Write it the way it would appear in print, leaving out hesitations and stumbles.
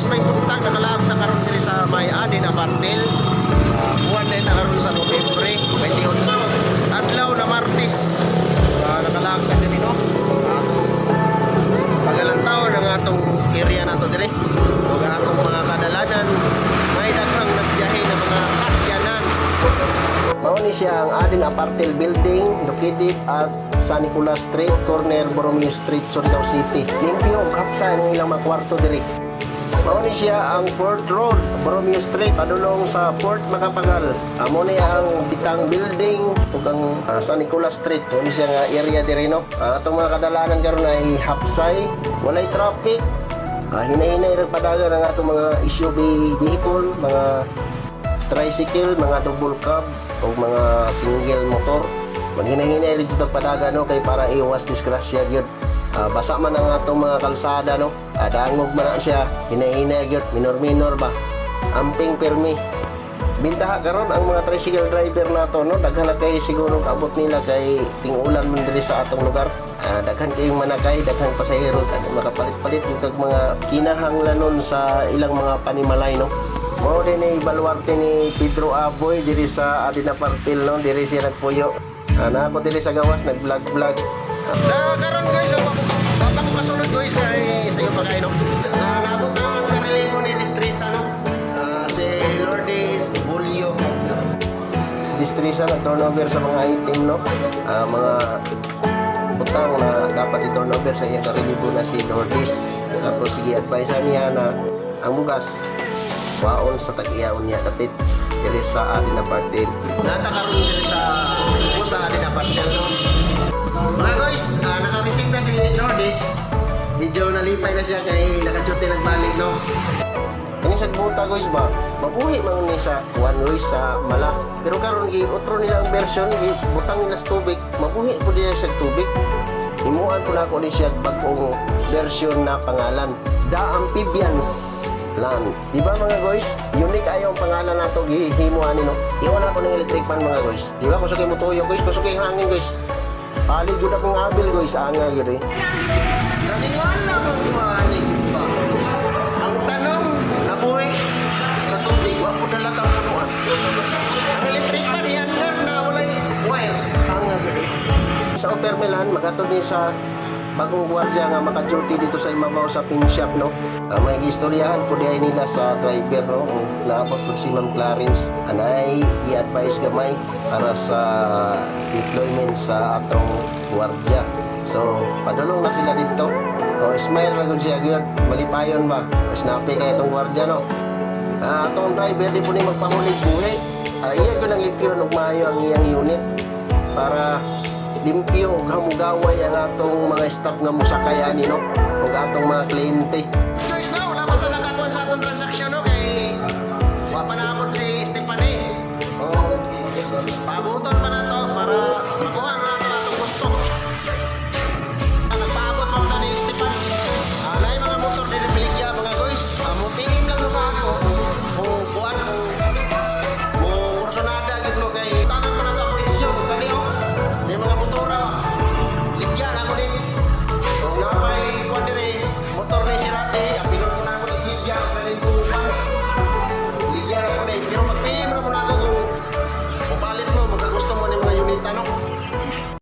guys, may buntag nakalaag na karon diri sa may Adin Apartel. Buwan na ita karon sa Nobyembre 28. Adlaw na Martes. Nakalaag na diri no. Pagalantaw ng atong area nato diri. Ug atong mga kadalanan may daghang nagbiyahe na mga sakyanan. Mao ni siya ang Adin Apartel Building located at San Nicolas Street, corner Borromeo Street, Surigao City. Limpyo ug hapsa ang ilang mga kwarto diri. Mao ni siya ang Port Road, Borromeo Street, padulong sa Port Macapagal. Amo ni ang Bitang Building ug ang San Nicolas Street. Mao ni siya nga area diri no. Atong mga kadalanan karon ay hapsay, walay traffic. Hinahinay ra padagan ang atong mga SUV vehicle, mga tricycle, mga double cab o mga single motor. Maghinay-hinay rin dito padagan no, kay para iwas disgrasya gyud. Basa man ang atong mga kalsada no. Dangog man na siya, hinay-hinay gyud, minor-minor ba. Amping permi. Bintaha karon ang mga tricycle driver nato no, daghan na kay siguro abot nila kay ting-ulan man diri sa atong lugar. Daghan kayong manakay, daghang pasahero makapalit-palit yung kag mga kinahanglanon sa ilang mga panimalay no. Mao din ni baluarte ni Pedro Aboy diri sa Adin Apartel no, diri siya nagpuyo. Na ako dili sa gawas nag-vlog. Sa karon guys, ako kasunod guys kay sa iyo pagkain no. Naabot na ang karelimo ni Distresa no. Si Lourdes Bulyo. Distresa nag-turnover sa mga item no. Mga butang na dapat i-turnover sa iyang karelimo na si Lourdes. Tapos sige advice niya na ang bugas waon sa tag-iyaon niya dapit diri sa Adin Apartel. Natakaroon diri sa Adin Apartel no. Mga guys, naka-receive na si Lourdes. Medyo nalipay na siya kay naka-duty nagbalik no. Kani sa buta guys ba, mabuhi man ni sa kuan guys sa mala. Pero karon gi-utro nila ang version, butang nila sa tubig, mabuhi po diya sa tubig. Himuan po na ako ni siya bagong version na pangalan, The Amphibians Land. Di ba mga guys? Unique ayo ang pangalan nato gihimuan ni no. Iwan ako ng electric fan mga guys. Di ba kusukay mo tuyo guys, kusukay hangin guys. Palig jud akong abil guys, anga gyud eh. Naningan na mo ani ba? Ang tanong nabuhi sa tubig, wa po dala ka kuan. Ang electric fan yan na walay wire, anga gyud eh. Sa Opermelan magatod ni sa bagong gwardiya nga maka-duty dito sa imabaw sa pin shop no. May istoryahan po diay nila sa driver no, naabot po si Ma'am Clarence anay i-advise gamay para sa deployment sa atong gwardiya. So padulong na sila dito. Smile ra gud siya gyud, malipayon ba. Snappy kay itong gwardiya no. Atong driver di po ni magpahuli buhi. Iya gyud ang limpyo ug maayo ang iyang unit para limpyo ug hamugaway ang atong mga staff nga musakay ani no ug atong mga kliyente. Guys, wala pa ta nakakuha sa atong transaksyon